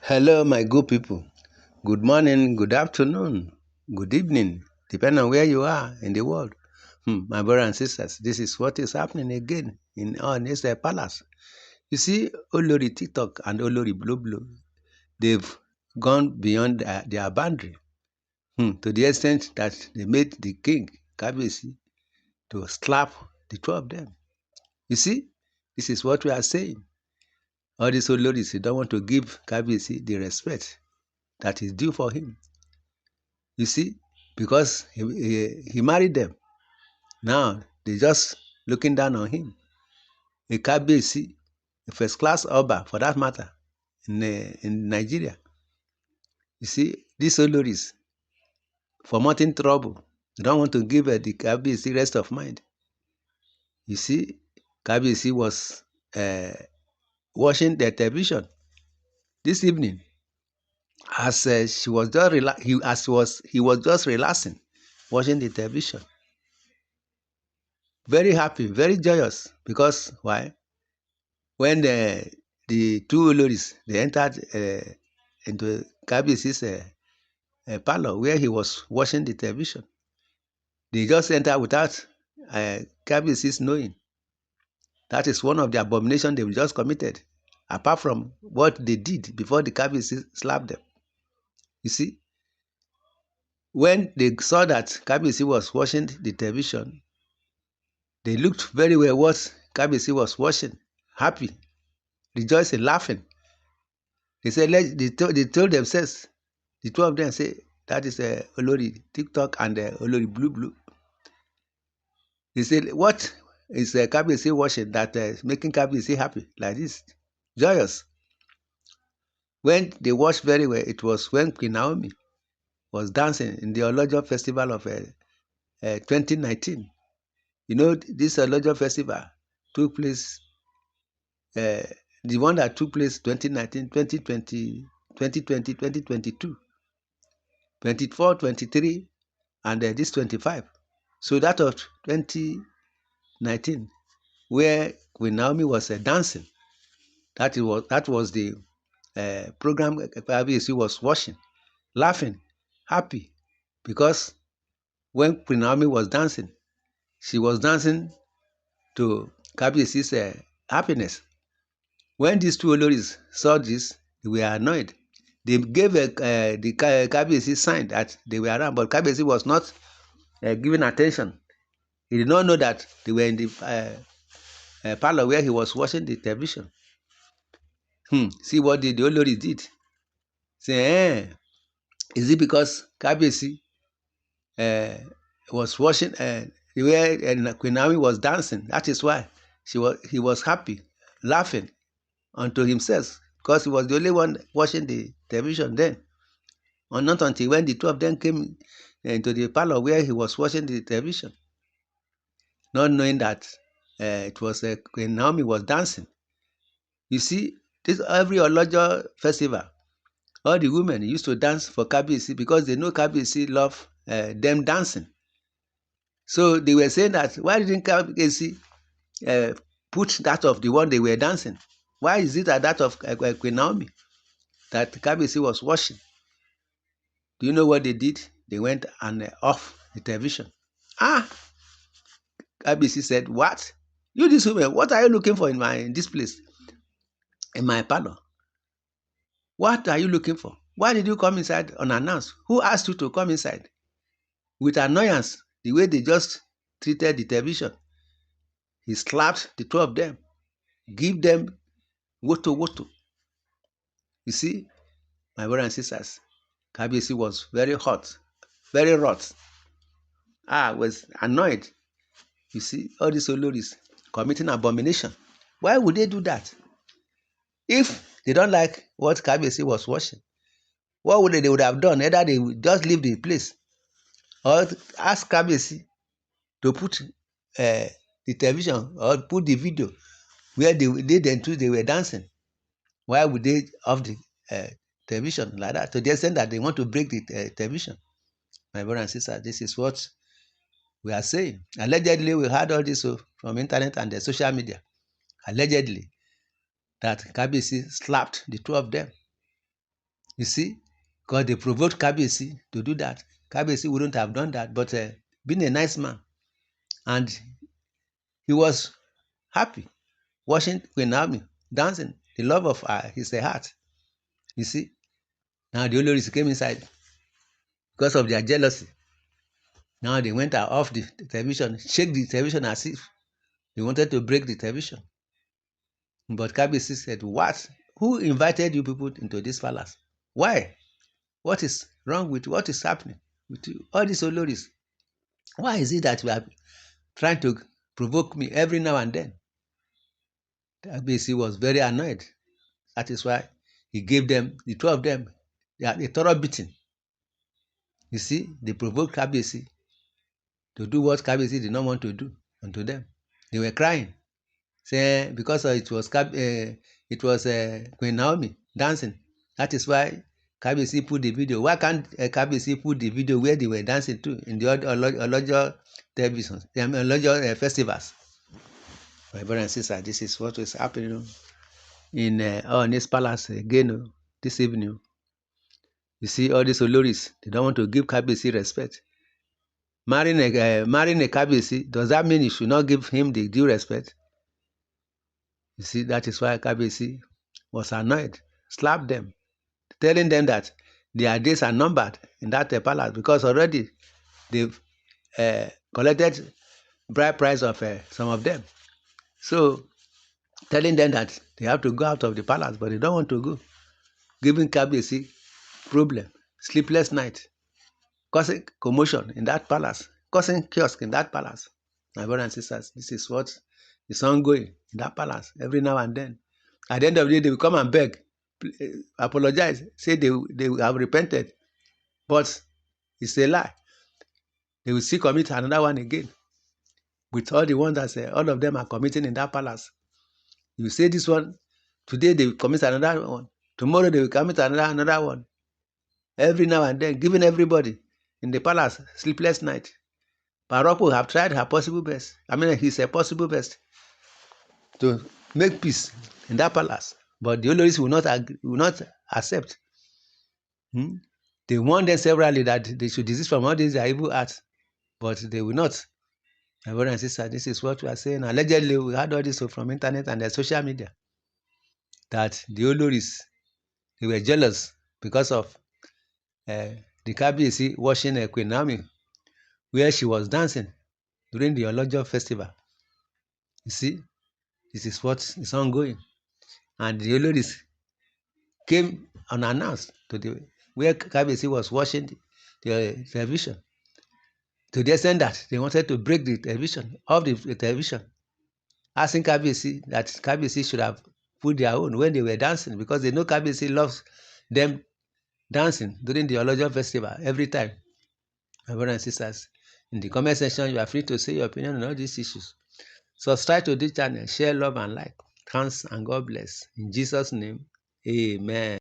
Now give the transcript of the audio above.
Hello, my good people. Good morning, good afternoon, good evening, depending on where you are in the world. My brothers and sisters, this is what is happening again in on this palace. You see, Olori TikTok and Olori Blue, they've gone beyond their boundary to the extent that they made the king, Kabiyesi, to slap the two of them. You see, this is what we are saying. All these Oloris, they don't want to give Kabiyesi the respect that is due for him. You see, because he married them. Now they just looking down on him. A Kabiyesi, a first class Oba for that matter, in Nigeria. You see, these Oloris, for mounting trouble, they don't want to give the Kabiyesi rest of mind. You see, Kabiyesi was watching the television this evening as she was just he was just relaxing, watching the television. Very happy, very joyous because why? When the two Oloris they entered into Kabiyesi's parlor where he was watching the television, they just entered without Kabiyesi's knowing. That is one of the abominations they just committed, apart from what they did before the Kabiyesi slapped them. You see, when they saw that Kabiyesi was watching the television, they looked very well what Kabiyesi was watching, happy, rejoicing, laughing. They said, they told themselves, the two of them say, that is Olori TikTok and Olori Blue. They said, what is Kabiyesi watching that making Kabiyesi happy like this, joyous? When they watched very well, it was when Queen Naomi was dancing in the Olojo Festival of 2019. You know, this Olojo Festival took place, the one that took place 2019, 2020, 2020, 2022, 24, 23, and this 25. So that of 2019, where Queen Naomi was dancing, that was the program Kabiyesi was watching, laughing, happy, because when Queen Naomi was dancing, she was dancing to Kabiyesi's happiness. When these two Oloris saw this, they were annoyed. They gave the Kabiyesi sign that they were around, but Kabiyesi was not giving attention. He did not know that they were in the parlor where he was watching the television. See what the Olori did. Say, is it because Kabiyesi was watching where Queen Naomi was dancing? That is why he was happy, laughing unto himself, because he was the only one watching the television then. Or not until when the two of them came into the parlor where he was watching the television, not knowing that it was Queen Naomi was dancing. You see, this every Olojo festival, all the women used to dance for Kabiyesi because they know Kabiyesi love them dancing. So they were saying that, why didn't Kabiyesi put that of the one they were dancing? Why is it that of Queen Naomi that Kabiyesi was watching? Do you know what they did? They went and off the television. Kabiyesi said, what? You this woman, what are you looking for in this place? In my parlor? What are you looking for? Why did you come inside unannounced? Who asked you to come inside? With annoyance, the way they just treated the television, he slapped the two of them, give them woto. You see, my brothers and sisters, Kabiyesi was very hot, very wroth. Was annoyed. You see, all these Oloris committing abomination. Why would they do that? If they don't like what Kabiyesi was watching, what would they would have done? Either they would just leave the place or ask Kabiyesi to put the television or put the video where they were dancing. Why would they off the television like that? To the extent that they want to break the television. My brother and sister, this is what we are saying. Allegedly, we heard all this from internet and the social media. Allegedly, that Kabiyesi slapped the two of them. You see, because they provoked Kabiyesi to do that. Kabiyesi wouldn't have done that, but being a nice man, and he was happy watching Queen Naomi dancing, the love of his heart. You see, now the Oloris came inside because of their jealousy. Now they went out off the television, shake the television as if they wanted to break the television. But Kabiyesi said, "What? Who invited you people into this palace? Why? What is wrong with what is happening with you? All these Oloris? Why is it that you are trying to provoke me every now and then?" Kabiyesi was very annoyed. That is why he gave them, the two of them, a thorough beating. You see, they provoked Kabiyesi to do what Kabiyesi did not want to do unto them. They were crying, saying because it was Queen Naomi dancing. That is why Kabiyesi put the video. Why can't Kabiyesi put the video where they were dancing too in the Olojo television, Olojo festivals? My brother and sister, this is what is happening in this palace again this evening. You see, all these Oloris, they don't want to give Kabiyesi respect. Marrying a Kabiyesi, does that mean you should not give him the due respect? You see, that is why Kabiyesi was annoyed, slapped them, telling them that their days are numbered in that palace because already they've collected bride price of some of them. So, telling them that they have to go out of the palace, but they don't want to go, giving Kabiyesi problem, sleepless night, causing commotion in that palace, causing kiosk in that palace. My brothers and sisters, this is what is ongoing in that palace every now and then. At the end of the day, they will come and beg, apologize, say they have repented, but it's a lie. They will still commit another one again with all the ones that all of them are committing in that palace. You say this one, today they will commit another one, tomorrow they will commit another one. Every now and then, giving everybody in the palace sleepless night. Paroko have tried her possible best. His possible best to make peace in that palace, but the Oloris will not accept. They warned them severally that they should desist from all these evil acts, but they will not. My brother and sister, this is what we are saying. Allegedly, we had all this from internet and the social media that the Oloris, they were jealous because of the Kabiyesi watching Queen Naomi where she was dancing during the Olojo festival. You see, this is what is ongoing. And the Oloris came unannounced to where Kabiyesi was watching the television, to the extent that they wanted to break the television, off the television, asking Kabiyesi that Kabiyesi should have put their own when they were dancing, because they know Kabiyesi loves them dancing during the Olojo festival every time. My brothers and sisters, in the comment section, you are free to say your opinion on all these issues. Subscribe to this channel, share, love, and like. Thanks and God bless. In Jesus' name, amen.